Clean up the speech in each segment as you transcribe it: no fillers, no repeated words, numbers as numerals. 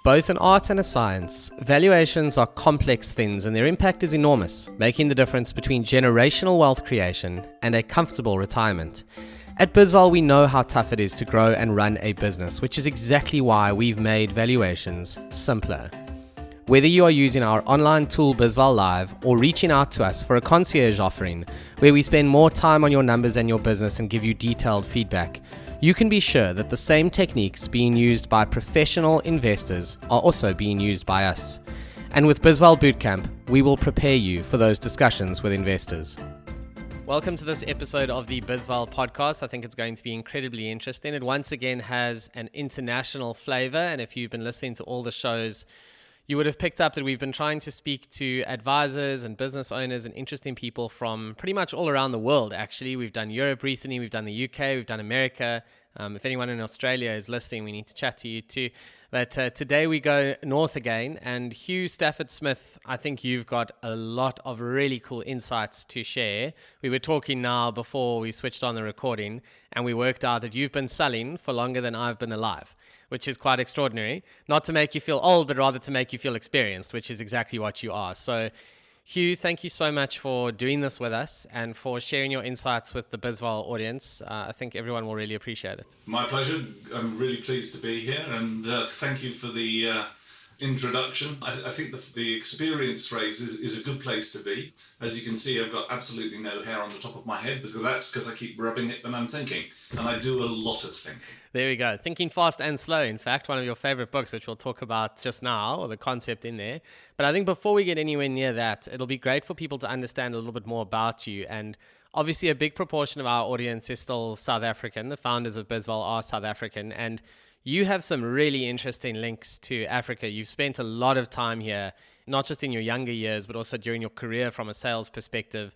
Both an art and a science, valuations are complex things and their impact is enormous, making the difference between generational wealth creation and a comfortable retirement. At bizval, we know how tough it is to grow and run a business, which is exactly why we've made valuations simpler. Whether you are using our online tool bizval Live or reaching out to us for a concierge offering where we spend more time on your numbers and your business and give you detailed feedback, you can be sure that the same techniques being used by professional investors are also being used by us. And with bizval Bootcamp, we will prepare you for those discussions with investors. Welcome to this episode of the bizval podcast. I think it's going to be incredibly interesting. It once again has an international flavor, and if you've been listening to all the shows, you would have picked up that we've been trying to speak to advisors and business owners and interesting people from pretty much all around the world, actually. We've done Europe recently, we've done the UK, we've done America. If anyone in Australia is listening, we need to chat to you too. But today we go north again, and Hugh Stafford-Smith, I think you've got a lot of really cool insights to share. We were talking now before we switched on the recording, and we worked out that you've been selling for longer than I've been alive, which is quite extraordinary. Not to make you feel old, but rather to make you feel experienced, which is exactly what you are. So Hugh, thank you so much for doing this with us and for sharing your insights with the bizval audience. I think everyone will really appreciate it. My pleasure. I'm really pleased to be here, and thank you for the introduction. I think the experience phrase is a good place to be. As you can see, I've got absolutely no hair on the top of my head, but that's because I keep rubbing it when I'm thinking, and I do a lot of thinking. There we go. Thinking Fast and Slow, in fact, one of your favorite books, which we'll talk about just now, or the concept in there. But I think before we get anywhere near that, it'll be great for people to understand a little bit more about you. And obviously a big proportion of our audience is still South African. The founders of bizval are South African, and you have some really interesting links to Africa. You've spent a lot of time here, not just in your younger years, but also during your career from a sales perspective.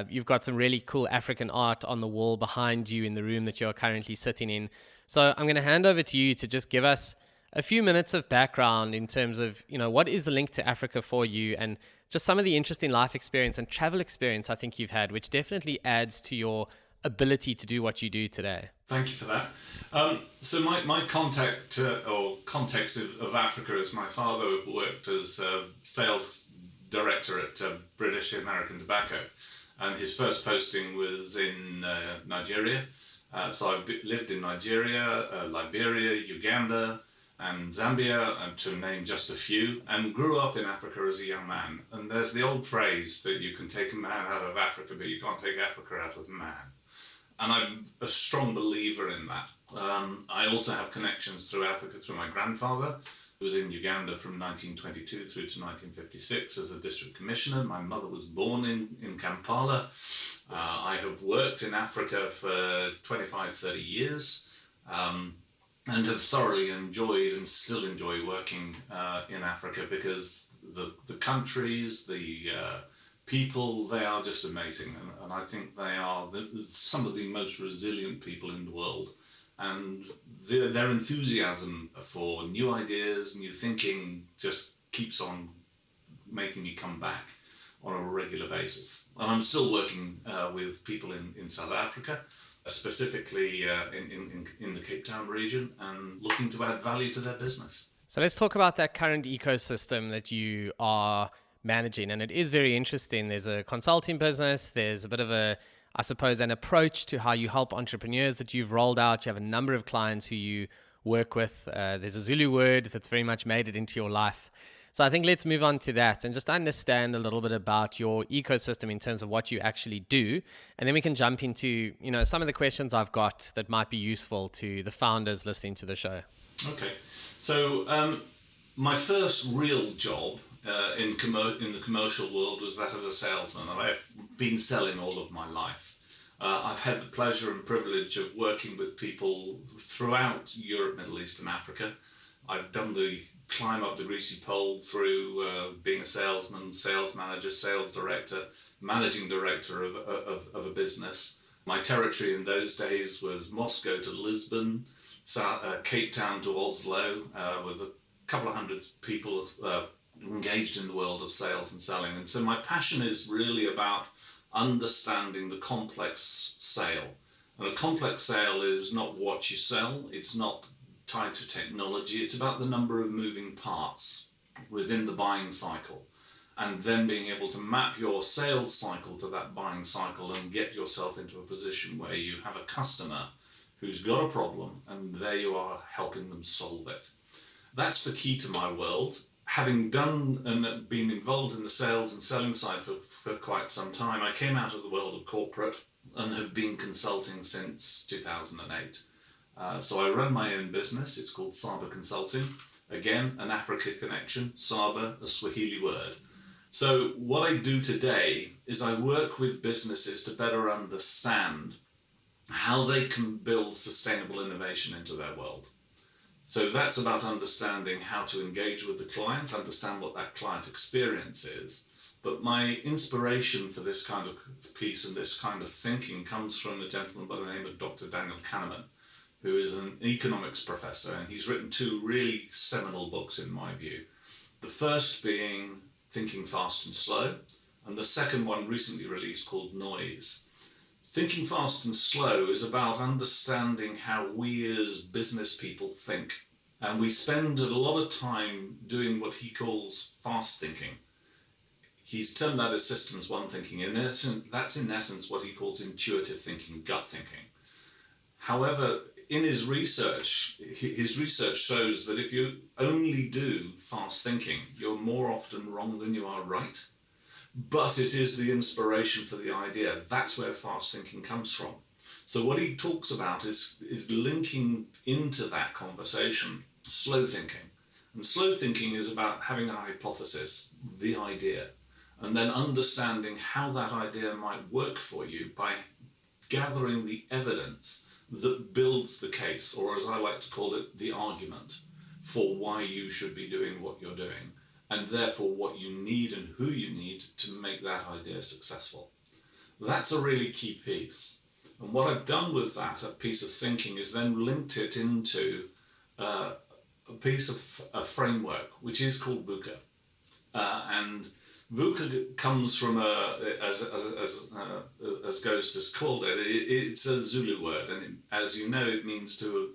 You've got some really cool African art on the wall behind you in the room that you're currently sitting in. So I'm going to hand over to you to just give us a few minutes of background in terms of, what is the link to Africa for you, and just some of the interesting life experience and travel experience I think you've had, which definitely adds to your ability to do what you do today. Thank you for that. So my contact or context of Africa is my father worked as sales director at British American Tobacco, and his first posting was in Nigeria. So I've lived in Nigeria, Liberia, Uganda, and Zambia, to name just a few, and grew up in Africa as a young man. And there's the old phrase that you can take a man out of Africa, but you can't take Africa out of a man. And I'm a strong believer in that. I also have connections through Africa through my grandfather, who was in Uganda from 1922 through to 1956 as a district commissioner. My mother was born in Kampala. I have worked in Africa for 25, 30 years and have thoroughly enjoyed and still enjoy working in Africa because the countries, the people, they are just amazing. And I think they are some of the most resilient people in the world. And their enthusiasm for new ideas, new thinking just keeps on making me come back on a regular basis. And I'm still working with people in South Africa, specifically in the Cape Town region, and looking to add value to their business. So let's talk about that current ecosystem that you are managing. And it is very interesting. There's a consulting business, there's a bit of an approach to how you help entrepreneurs that you've rolled out. You have a number of clients who you work with. There's a Zulu word that's very much made it into your life. So I think let's move on to that and just understand a little bit about your ecosystem in terms of what you actually do. And then we can jump into, some of the questions I've got that might be useful to the founders listening to the show. Okay. So my first real job in the commercial world was that of a salesman, and I've been selling all of my life. I've had the pleasure and privilege of working with people throughout Europe, Middle East and Africa. I've done the climb up the greasy pole through being a salesman, sales manager, sales director, managing director of a business. My territory in those days was Moscow to Lisbon, Cape Town to Oslo, with a couple of hundred people engaged in the world of sales and selling. And so my passion is really about understanding the complex sale. And a complex sale is not what you sell, it's not tied to technology. It's about the number of moving parts within the buying cycle, and then being able to map your sales cycle to that buying cycle and get yourself into a position where you have a customer who's got a problem, and there you are helping them solve it. That's the key to my world. Having done and been involved in the sales and selling side for quite some time, I came out of the world of corporate and have been consulting since 2008. So I run my own business. It's called Saba Consulting. Again, an Africa connection. Saba, a Swahili word. So what I do today is I work with businesses to better understand how they can build sustainable innovation into their world. So that's about understanding how to engage with the client, understand what that client experience is. But my inspiration for this kind of piece and this kind of thinking comes from a gentleman by the name of Dr. Daniel Kahneman, who is an economics professor, and he's written two really seminal books in my view. The first being Thinking Fast and Slow, and the second one recently released called Noise. Thinking Fast and Slow is about understanding how we as business people think. And we spend a lot of time doing what he calls fast thinking. He's termed that as systems one thinking. In essence, that's in essence what he calls intuitive thinking, gut thinking. However, in his research shows that if you only do fast thinking, you're more often wrong than you are right. But it is the inspiration for the idea. That's where fast thinking comes from. So what he talks about is linking into that conversation slow thinking. And slow thinking is about having a hypothesis, the idea, and then understanding how that idea might work for you by gathering the evidence that builds the case, or as I like to call it, the argument for why you should be doing what you're doing, and therefore what you need and who you need to make that idea successful. That's a really key piece. And what I've done with that piece of thinking is then linked it into a piece of a framework, which is called Vuka. And Vuka comes from, as Ghost has called it, it's a Zulu word. And as you know, it means to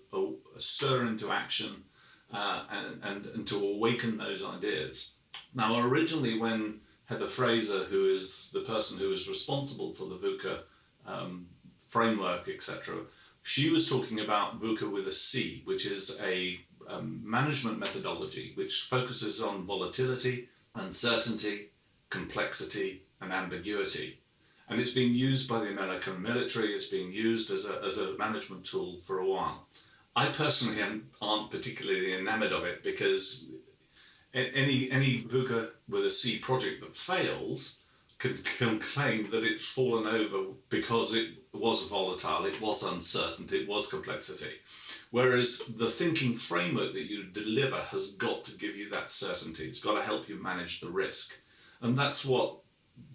stir into action and to awaken those ideas. Now, originally when Heather Fraser, who is the person who is responsible for the Vuka framework, etc., she was talking about Vuka with a C, which is a management methodology which focuses on volatility, uncertainty, complexity, and ambiguity. And it's been used by the American military, it's been used as a management tool for a while. I personally aren't particularly enamored of it, because any Vuka with a C project that fails can claim that it's fallen over because it was volatile, it was uncertain, it was complexity. Whereas the thinking framework that you deliver has got to give you that certainty. It's got to help you manage the risk. And that's what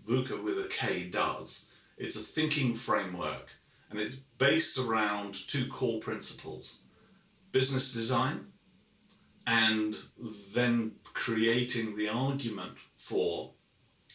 Vuka with a K does. It's a thinking framework, and it's based around two core principles: business design, and then creating the argument for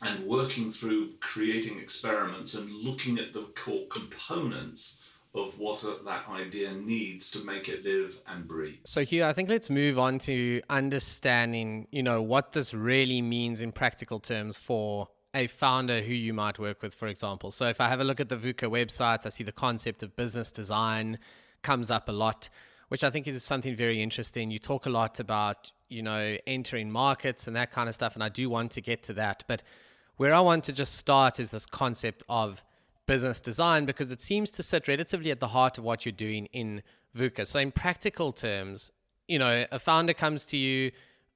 and working through creating experiments and looking at the core components of what that idea needs to make it live and breathe. So Hugh, I think let's move on to understanding, what this really means in practical terms for a founder who you might work with, for example. So if I have a look at the Vuka website, I see the concept of business design comes up a lot, which I think is something very interesting. You talk a lot about, entering markets and that kind of stuff, and I do want to get to that. But where I want to just start is this concept of business design, because it seems to sit relatively at the heart of what you're doing in Vuka. So in practical terms, a founder comes to you,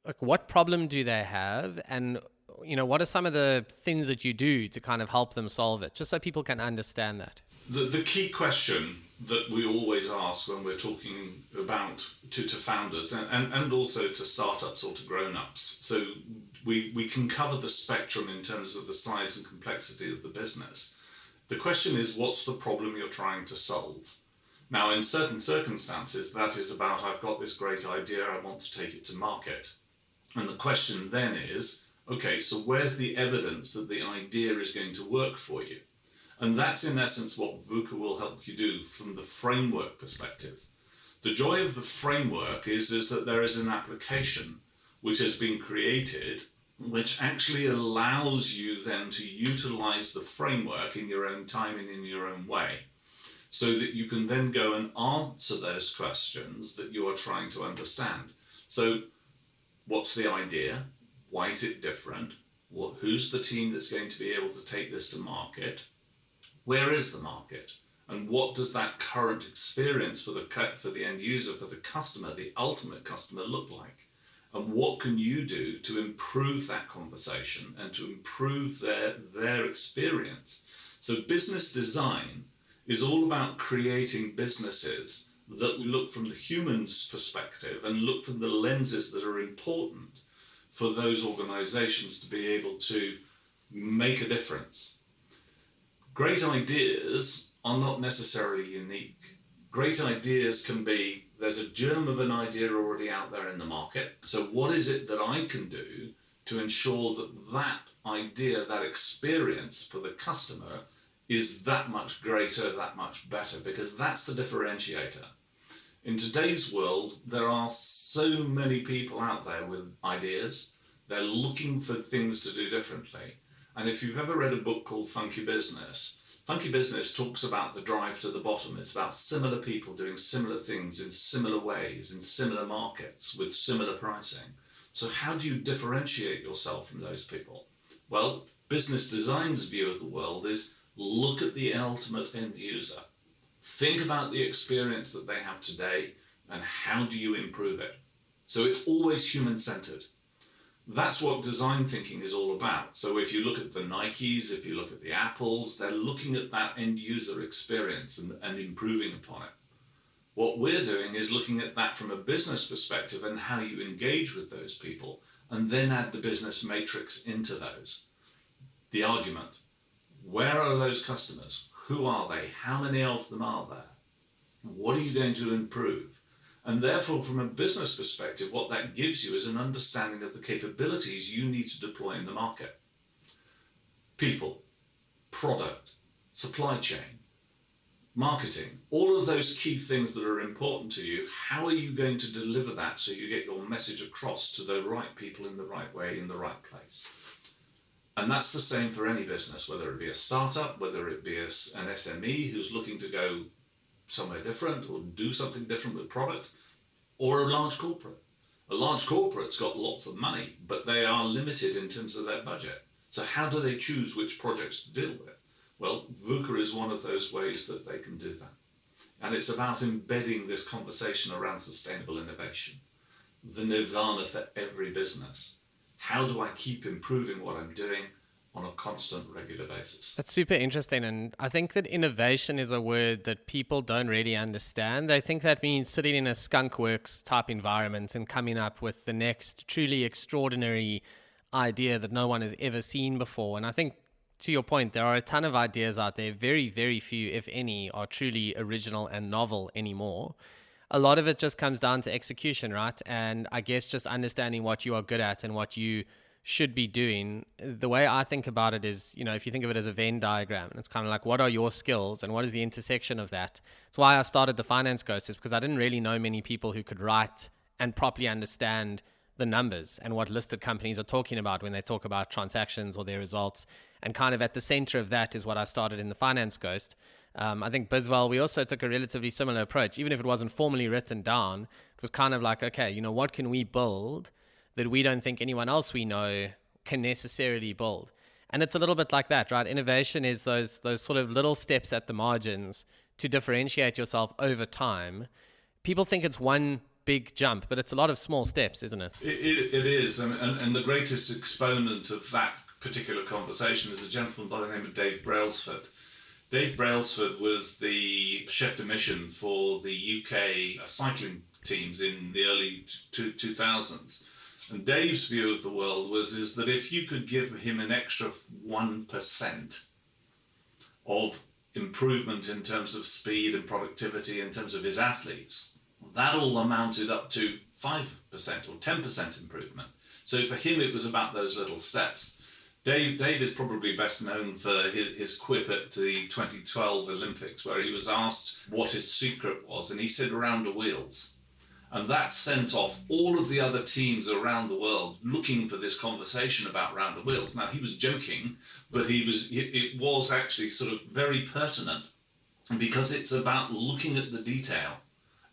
like, what problem do they have? And, what are some of the things that you do to kind of help them solve it, just so people can understand that? The key question that we always ask when we're talking about to founders and also to startups or to grown-ups, so we can cover the spectrum in terms of the size and complexity of the business. The question is, what's the problem you're trying to solve? Now, in certain circumstances, that is about, I've got this great idea, I want to take it to market. And the question then is, okay, so where's the evidence that the idea is going to work for you? And that's in essence what Vuka will help you do from the framework perspective. The joy of the framework is that there is an application which has been created which actually allows you then to utilize the framework in your own time and in your own way, so that you can then go and answer those questions that you are trying to understand. So what's the idea? Why is it different? Who's the team that's going to be able to take this to market? Where is the market? And what does that current experience for the end user, for the customer, the ultimate customer, look like? And what can you do to improve that conversation and to improve their experience? So business design is all about creating businesses that look from the human's perspective and look from the lenses that are important for those organizations to be able to make a difference. Great ideas are not necessarily unique. Great ideas can be, there's a germ of an idea already out there in the market. So what is it that I can do to ensure that that idea, that experience for the customer is that much greater, that much better? Because that's the differentiator. In today's world, there are so many people out there with ideas. They're looking for things to do differently. And if you've ever read a book called Funky Business talks about the drive to the bottom. It's about similar people doing similar things in similar ways, in similar markets, with similar pricing. So how do you differentiate yourself from those people? Well, business design's view of the world is look at the ultimate end user. Think about the experience that they have today and how do you improve it? So it's always human-centered. That's what design thinking is all about. So if you look at the Nikes, if you look at the Apples, they're looking at that end user experience and improving upon it. What we're doing is looking at that from a business perspective and how you engage with those people, and then add the business matrix into those. The argument. Where are those customers? Who are they? How many of them are there? What are you going to improve? And therefore, from a business perspective, what that gives you is an understanding of the capabilities you need to deploy in the market. People, product, supply chain, marketing, all of those key things that are important to you, how are you going to deliver that so you get your message across to the right people in the right way, in the right place? And that's the same for any business, whether it be a startup, whether it be an SME who's looking to go somewhere different or do something different with product, or a large corporate. A large corporate's got lots of money, but they are limited in terms of their budget. So how do they choose which projects to deal with? Well, Vuka is one of those ways that they can do that. And it's about embedding this conversation around sustainable innovation, the nirvana for every business. How do I keep improving what I'm doing on a constant, regular basis? That's super interesting. And I think that innovation is a word that people don't really understand. They think that means sitting in a skunk works type environment and coming up with the next truly extraordinary idea that no one has ever seen before. And I think, to your point, there are a ton of ideas out there. Very, very few, if any, are truly original and novel anymore. A lot of it just comes down to execution, right? And I guess just understanding what you are good at and what you should be doing. The way I think about it is, if you think of it as a Venn diagram, it's kind of like, what are your skills and what is the intersection of that? It's why I started the Finance Ghost, is because I didn't really know many people who could write and properly understand the numbers and what listed companies are talking about when they talk about transactions or their results. And kind of at the center of that is what I started in the Finance Ghost. I think bizval, we also took a relatively similar approach. Even if it wasn't formally written down, it was kind of like, okay, what can we build that we don't think anyone else we know can necessarily build? And it's a little bit like that, right? Innovation is those sort of little steps at the margins to differentiate yourself over time. People think it's one big jump, but it's a lot of small steps, isn't it? It is. And the greatest exponent of that particular conversation is a gentleman by the name of Dave Brailsford. Dave Brailsford was the chef de mission for the UK cycling teams in the early 2000s. And Dave's view of the world is that if you could give him an extra 1% of improvement in terms of speed and productivity in terms of his athletes, that all amounted up to 5% or 10% improvement. So for him, it was about those little steps. Dave is probably best known for his quip at the 2012 Olympics, where he was asked what his secret was, and he said round the wheels. And that sent off all of the other teams around the world looking for this conversation about round the wheels. Now, he was joking, but it was actually sort of very pertinent, because it's about looking at the detail.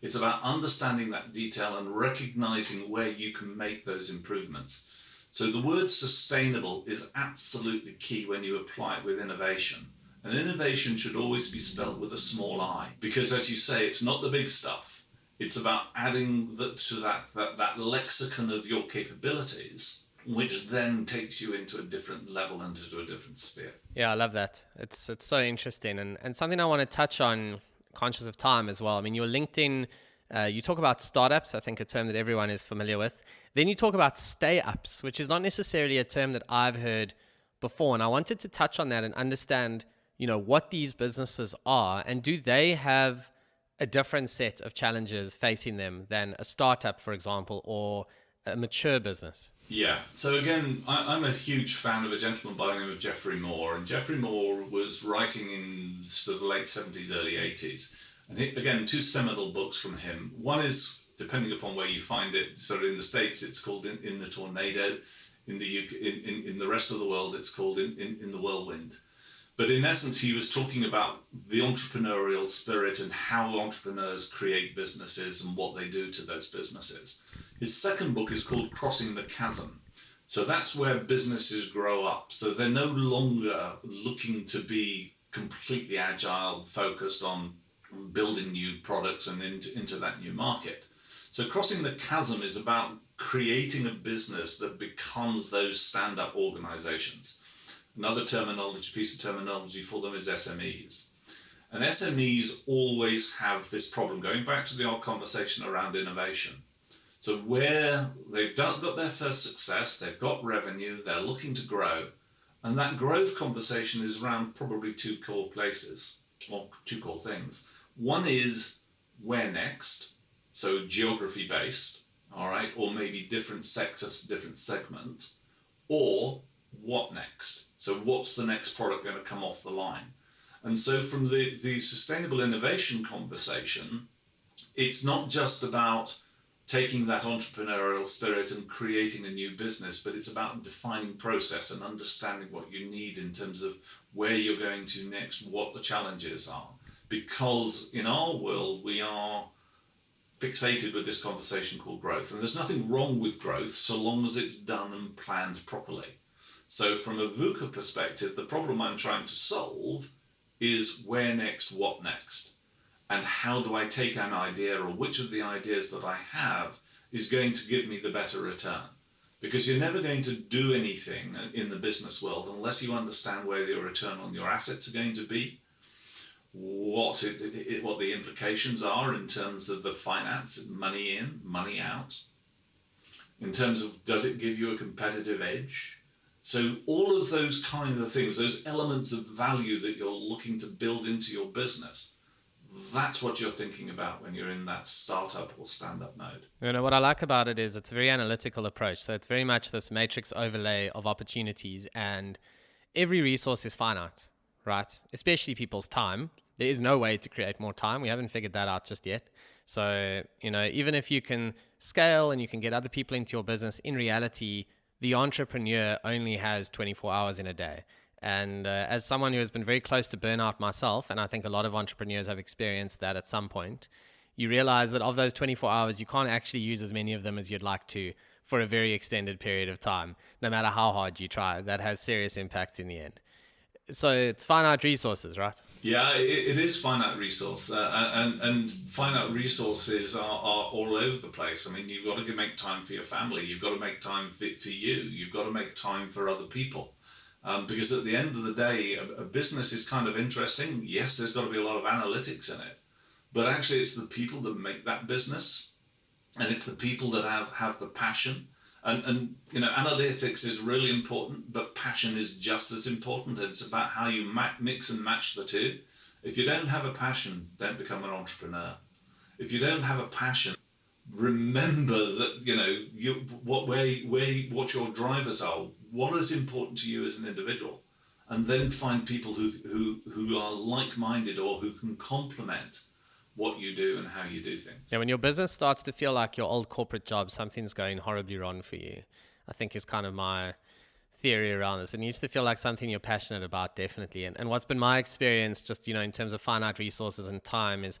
It's about understanding that detail and recognizing where you can make those improvements. So the word sustainable is absolutely key when you apply it with innovation. And innovation should always be spelled with a small I, because, as you say, it's not the big stuff. It's about adding to that lexicon of your capabilities, which then takes you into a different level and into a different sphere. Yeah, I love that. It's so interesting, and something I want to touch on, conscious of time as well. I mean, your LinkedIn, you talk about startups, I think a term that everyone is familiar with. Then you talk about stay-ups, which is not necessarily a term that I've heard before. And I wanted to touch on that and understand, what these businesses are, and do they have a different set of challenges facing them than a startup, for example, or a mature business? Yeah. So again, I'm a huge fan of a gentleman by the name of Geoffrey Moore, and Geoffrey Moore was writing in sort of the late 70s, early 80s. And again, two seminal books from him. One is, depending upon where you find it, sort of in the States, it's called In the Tornado. In the UK, in the rest of the world, it's called In the Whirlwind. But in essence, he was talking about the entrepreneurial spirit and how entrepreneurs create businesses and what they do to those businesses. His second book is called Crossing the Chasm. So that's where businesses grow up. So they're no longer looking to be completely agile, focused on building new products and into that new market. So Crossing the Chasm is about creating a business that becomes those stand-up organizations. Another piece of terminology for them is SMEs. And SMEs always have this problem, going back to the old conversation around innovation. So where they've got their first success, they've got revenue, they're looking to grow, and that growth conversation is around probably two core places, or two core things. One is where next, so geography based, all right, or maybe different sectors, different segment, or what next? So what's the next product going to come off the line? And so from the sustainable innovation conversation, it's not just about taking that entrepreneurial spirit and creating a new business, but it's about defining process and understanding what you need in terms of where you're going to next, what the challenges are. Because in our world, we are fixated with this conversation called growth. And there's nothing wrong with growth so long as it's done and planned properly. So from a Vuka perspective, the problem I'm trying to solve is where next, what next? And how do I take an idea, or which of the ideas that I have is going to give me the better return? Because you're never going to do anything in the business world unless you understand where your return on your assets are going to be, what the implications are in terms of the finance, money in, money out, in terms of does it give you a competitive edge? So all of those kind of things, those elements of value that you're looking to build into your business, that's what you're thinking about when you're in that startup or stand-up mode. What I like about it is it's a very analytical approach. So it's very much this matrix overlay of opportunities, and every resource is finite, right? Especially people's time. There is no way to create more time. We haven't figured that out just yet. So, even if you can scale and you can get other people into your business, in reality, the entrepreneur only has 24 hours in a day. And as someone who has been very close to burnout myself, and I think a lot of entrepreneurs have experienced that at some point, you realize that of those 24 hours, you can't actually use as many of them as you'd like to for a very extended period of time, no matter how hard you try. That has serious impacts in the end. So it's finite resources, right? Yeah, it is finite resource, and finite resources are all over the place. I mean, you've got to make time for your family. You've got to make time for you. You've got to make time for other people. Because at the end of the day, a business is kind of interesting. Yes, there's got to be a lot of analytics in it, but actually it's the people that make that business, and it's the people that have the passion. And analytics is really important, but passion is just as important. It's about how you mix and match the two. If you don't have a passion, don't become an entrepreneur. If you don't have a passion, remember that, what your drivers are, what is important to you as an individual, and then find people who are like-minded or who can complement what you do and how you do things. Yeah, when your business starts to feel like your old corporate job, something's going horribly wrong for you, I think is kind of my theory around this. It needs to feel like something you're passionate about, definitely. And what's been my experience, just, in terms of finite resources and time, is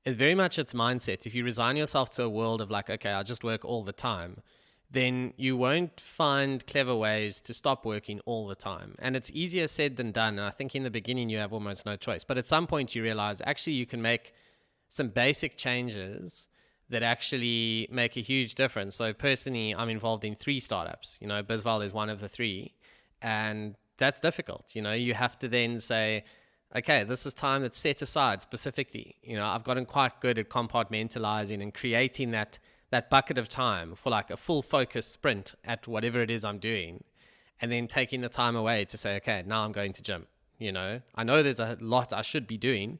very much its mindset. If you resign yourself to a world of like, okay, I'll just work all the time, then you won't find clever ways to stop working all the time. And it's easier said than done. And I think in the beginning you have almost no choice. But at some point you realize actually you can make some basic changes that actually make a huge difference. So personally, I'm involved in 3 startups. bizval is one of the 3. And that's difficult. You have to then say, okay, this is time that's set aside specifically. I've gotten quite good at compartmentalizing and creating that bucket of time for like a full focus sprint at whatever it is I'm doing, and then taking the time away to say, okay, now I'm going to gym. I know there's a lot I should be doing,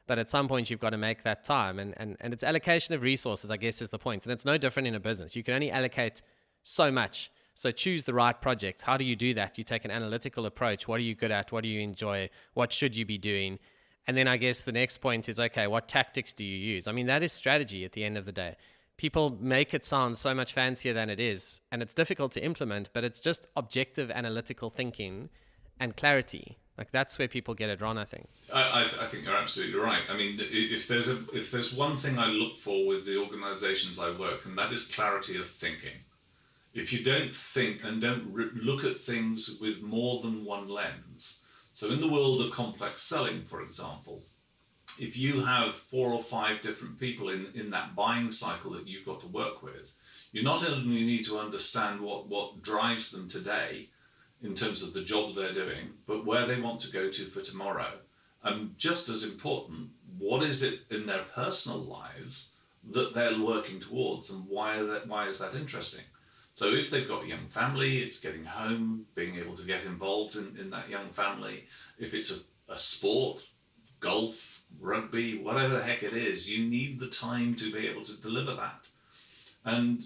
but at some point you've got to make that time, and it's allocation of resources, I guess, is the point. And it's no different in a business. You can only allocate so much. So choose the right projects. How do you do that? You take an analytical approach. What are you good at? What do you enjoy? What should you be doing? And then I guess the next point is, okay, what tactics do you use? I mean, that is strategy at the end of the day. People make it sound so much fancier than it is, and it's difficult to implement, but it's just objective analytical thinking and clarity. Like, that's where people get it wrong, I think. I think you're absolutely right. I mean, if there's one thing I look for with the organizations I work, and that is clarity of thinking. If you don't think and don't look at things with more than one lens. So in the world of complex selling, for example, if you have 4 or 5 different people in that buying cycle that you've got to work with, you not only need to understand what drives them today in terms of the job they're doing, but where they want to go to for tomorrow. And just as important, what is it in their personal lives that they're working towards, and why is that interesting? So if they've got a young family, it's getting home, being able to get involved in that young family. If it's a sport, golf, rugby, whatever the heck it is, you need the time to be able to deliver that. And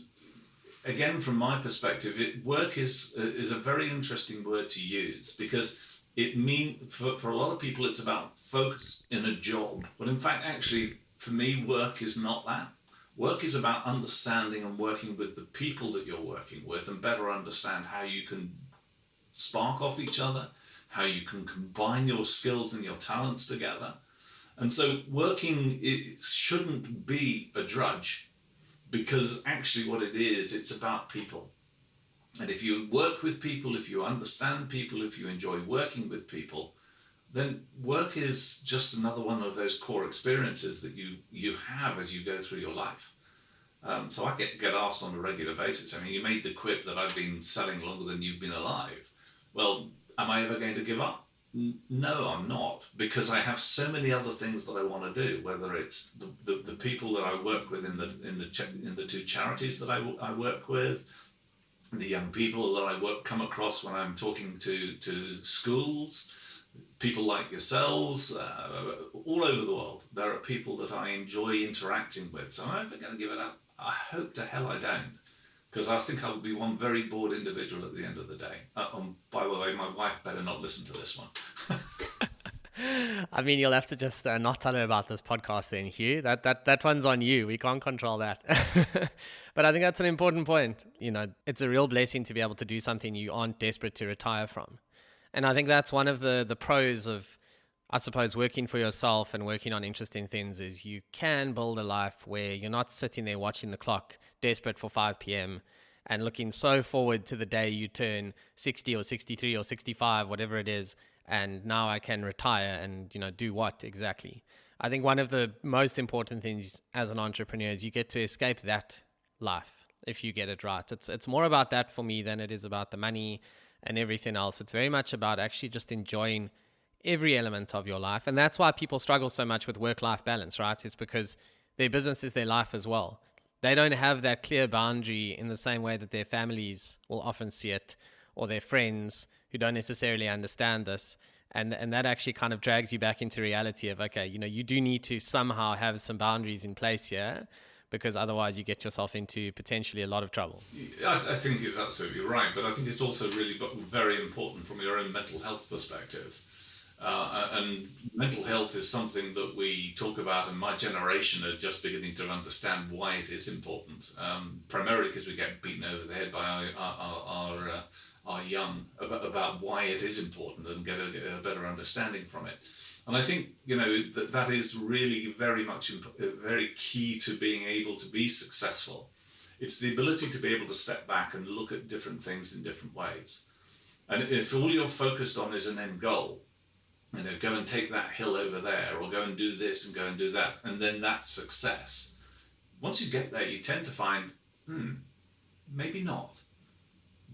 again, from my perspective, work is a very interesting word to use, because it means for a lot of people it's about focus in a job. But in fact, actually, for me, work is not that. Work is about understanding and working with the people that you're working with, and better understand how you can spark off each other, how you can combine your skills and your talents together. And so working, it shouldn't be a drudge, because actually what it is, it's about people. And if you work with people, if you understand people, if you enjoy working with people, then work is just another one of those core experiences that you have as you go through your life. So I get asked on a regular basis, I mean, you made the quip that I've been selling longer than you've been alive. Well, am I ever going to give up? No, I'm not, because I have so many other things that I want to do, whether it's the people that I work with in the 2 charities that I work with, the young people that I come across when I'm talking to schools, people like yourselves, all over the world. There are people that I enjoy interacting with. So I'm never going to give it up. I hope to hell I don't, because I think I'll be one very bored individual at the end of the day. By the way, my wife better not listen to this one. I mean, you'll have to just not tell her about this podcast then, Hugh. That one's on you. We can't control that. But I think that's an important point. It's a real blessing to be able to do something you aren't desperate to retire from. And I think that's one of the pros of, I suppose, working for yourself and working on interesting things, is you can build a life where you're not sitting there watching the clock, desperate for 5 p.m. and looking so forward to the day you turn 60 or 63 or 65, whatever it is, and now I can retire and, do what exactly. I think one of the most important things as an entrepreneur is you get to escape that life if you get it right. It's more about that for me than it is about the money and everything else. It's very much about actually just enjoying every element of your life. And that's why people struggle so much with work-life balance, right? It's because their business is their life as well. They don't have that clear boundary in the same way that their families will often see it, or their friends who don't necessarily understand this. And that actually kind of drags you back into reality of, okay, you do need to somehow have some boundaries in place here. because otherwise you get yourself into potentially a lot of trouble. I think it's absolutely right, but I think it's also really very important from your own mental health perspective. And mental health is something that we talk about, and my generation are just beginning to understand why it is important. Primarily because we get beaten over the head by our young about why it is important and get a better understanding from it. And I think that is really very key to being able to be successful. It's the ability to be able to step back and look at different things in different ways. And if all you're focused on is an end goal, go and take that hill over there, or go and do this and go and do that, and then that's success. Once you get there, you tend to find, maybe not.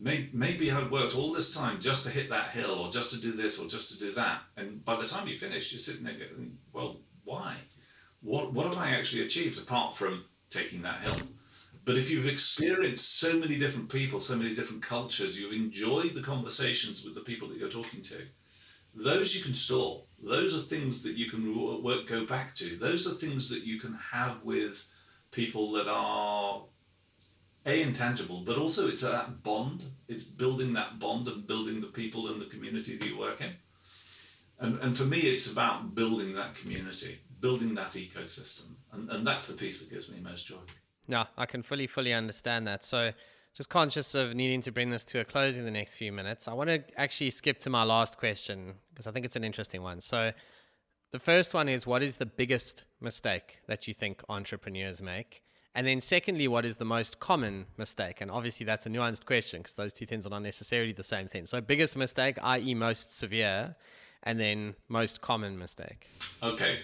Maybe I've worked all this time just to hit that hill, or just to do this, or just to do that. And by the time you finish, you're sitting there going, well, why? What have I actually achieved apart from taking that hill? But if you've experienced so many different people, so many different cultures, you've enjoyed the conversations with the people that you're talking to, those you can store. Those are things that you can go back to. Those are things that you can have with people that are intangible, but also it's that bond. It's building that bond and building the people in the community that you work in. And for me, it's about building that community, building that ecosystem. And that's the piece that gives me most joy. No, I can fully understand that. So just conscious of needing to bring this to a close in the next few minutes, I want to actually skip to my last question because I think it's an interesting one. So the first one is, what is the biggest mistake that you think entrepreneurs make? And then secondly, what is the most common mistake? And obviously that's a nuanced question because those two things are not necessarily the same thing. So biggest mistake, i.e. most severe, and then most common mistake. Okay.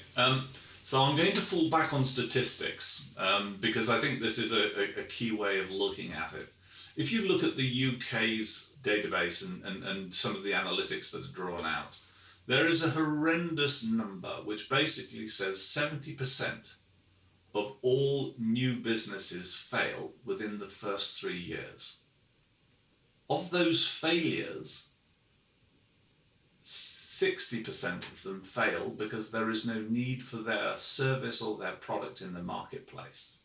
So I'm going to fall back on statistics because I think this is a key way of looking at it. If you look at the UK's database and some of the analytics that are drawn out, there is a horrendous number which basically says 70% of all new businesses fail within the first 3 years. Of those failures, 60% of them fail because there is no need for their service or their product in the marketplace.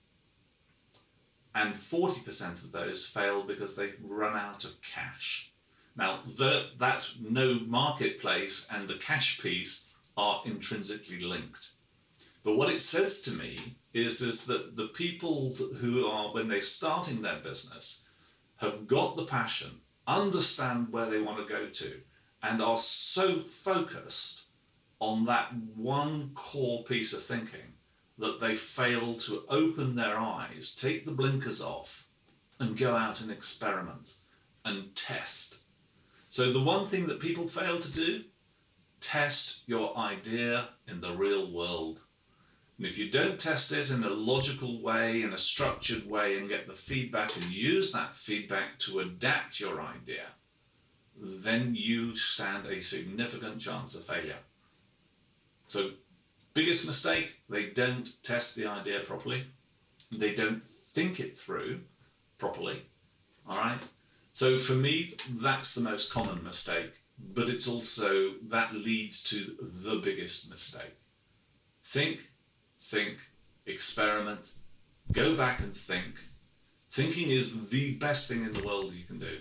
And 40% of those fail because they run out of cash. Now, that no marketplace and the cash piece are intrinsically linked. But what it says to me is that the people who are, when they're starting their business, have got the passion, understand where they want to go to, and are so focused on that one core piece of thinking that they fail to open their eyes, take the blinkers off, and go out and experiment and test. So the one thing that people fail to do, test your idea in the real world. And if you don't test it in a logical way, in a structured way, and get the feedback and use that feedback to adapt your idea, then you stand a significant chance of failure. So, biggest mistake, they don't test the idea properly. They don't think it through properly. All right? So for me, that's the most common mistake, but it's also, that leads to the biggest mistake. Think, experiment, go back and think. Thinking is the best thing in the world you can do.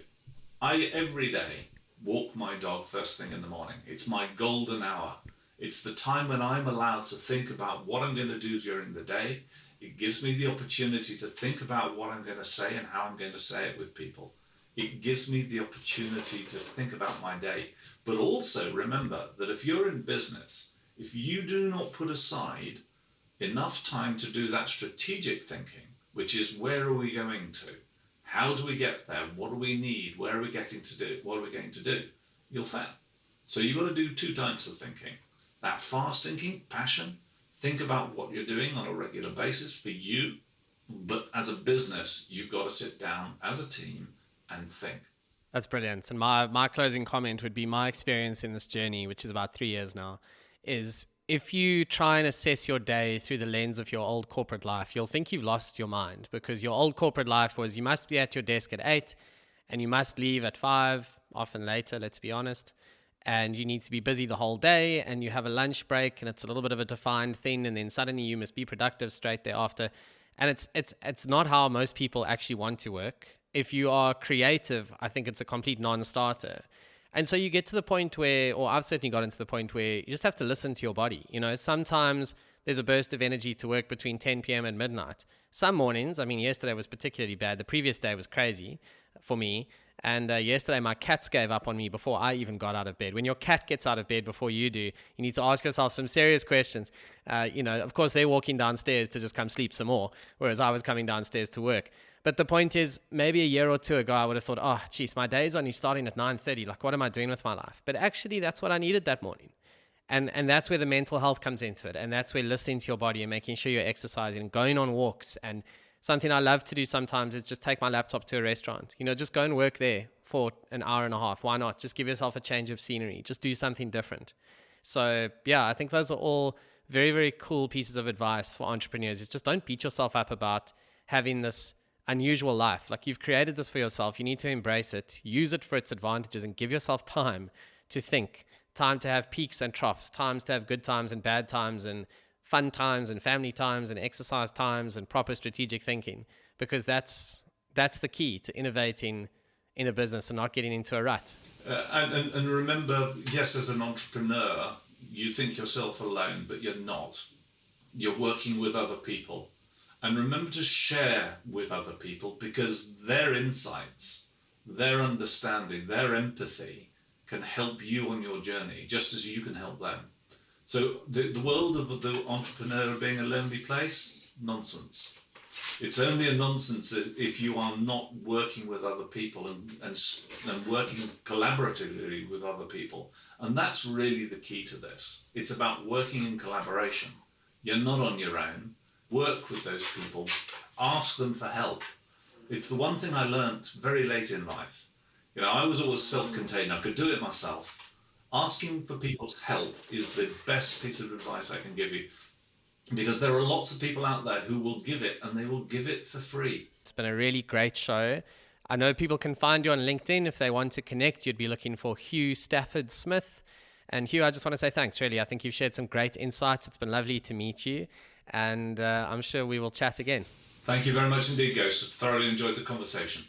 I, every day, walk my dog first thing in the morning. It's my golden hour. It's the time when I'm allowed to think about what I'm going to do during the day. It gives me the opportunity to think about what I'm going to say and how I'm going to say it with people. It gives me the opportunity to think about my day. But also remember that if you're in business, if you do not put aside enough time to do that strategic thinking, which is, where are we going to? How do we get there? What do we need? Where are we getting to do? What are we going to do? You'll fail. So you've got to do two types of thinking. That fast thinking, passion, think about what you're doing on a regular basis for you. But as a business, you've got to sit down as a team and think. That's brilliant. And my closing comment would be, my experience in this journey, which is about 3 years now, is if you try and assess your day through the lens of your old corporate life, you'll think you've lost your mind, because your old corporate life was, you must be at your desk at 8 and you must leave at 5, often later, let's be honest. And you need to be busy the whole day, and you have a lunch break and it's a little bit of a defined thing. And then suddenly you must be productive straight thereafter. And it's not how most people actually want to work. If you are creative, I think it's a complete non-starter. And so you get to the point where, or I've certainly gotten to the point where you just have to listen to your body. You know, sometimes there's a burst of energy to work between 10 p.m. and midnight. Some mornings, I mean, yesterday was particularly bad. The previous day was crazy for me. And yesterday, my cats gave up on me before I even got out of bed. When your cat gets out of bed before you do, you need to ask yourself some serious questions. Of course, they're walking downstairs to just come sleep some more, whereas I was coming downstairs to work. But the point is, maybe a year or two ago, I would have thought, oh, geez, my day's only starting at 9:30. Like, what am I doing with my life? But actually, that's what I needed that morning. And that's where the mental health comes into it. And that's where listening to your body and making sure you're exercising and going on walks. And something I love to do sometimes is just take my laptop to a restaurant. Just go and work there for an hour and a half. Why not? Just give yourself a change of scenery. Just do something different. So, yeah, I think those are all very, very cool pieces of advice for entrepreneurs. Is just don't beat yourself up about having this unusual life. Like, you've created this for yourself. You need to embrace it, use it for its advantages, and give yourself time to think, time to have peaks and troughs, times to have good times and bad times, and fun times and family times and exercise times and proper strategic thinking, because that's the key to innovating in a business and not getting into a rut. And remember, yes, as an entrepreneur, you think yourself alone, but you're not. You're working with other people. And remember to share with other people, because their insights, their understanding, their empathy can help you on your journey, just as you can help them. So the world of the entrepreneur being a lonely place, nonsense. It's only a nonsense if you are not working with other people and working collaboratively with other people. And that's really the key to this. It's about working in collaboration. You're not on your own. Work with those people. Ask them for help. It's the one thing I learned very late in life. I was always self-contained. I could do it myself. Asking for people's help is the best piece of advice I can give you, because there are lots of people out there who will give it, and they will give it for free. It's been a really great show. I know people can find you on LinkedIn. If they want to connect, you'd be looking for Hugh Stafford-Smith. And Hugh, I just want to say thanks, really. I think you've shared some great insights. It's been lovely to meet you, and I'm sure we will chat again. Thank you very much indeed, Ghost. Thoroughly enjoyed the conversation.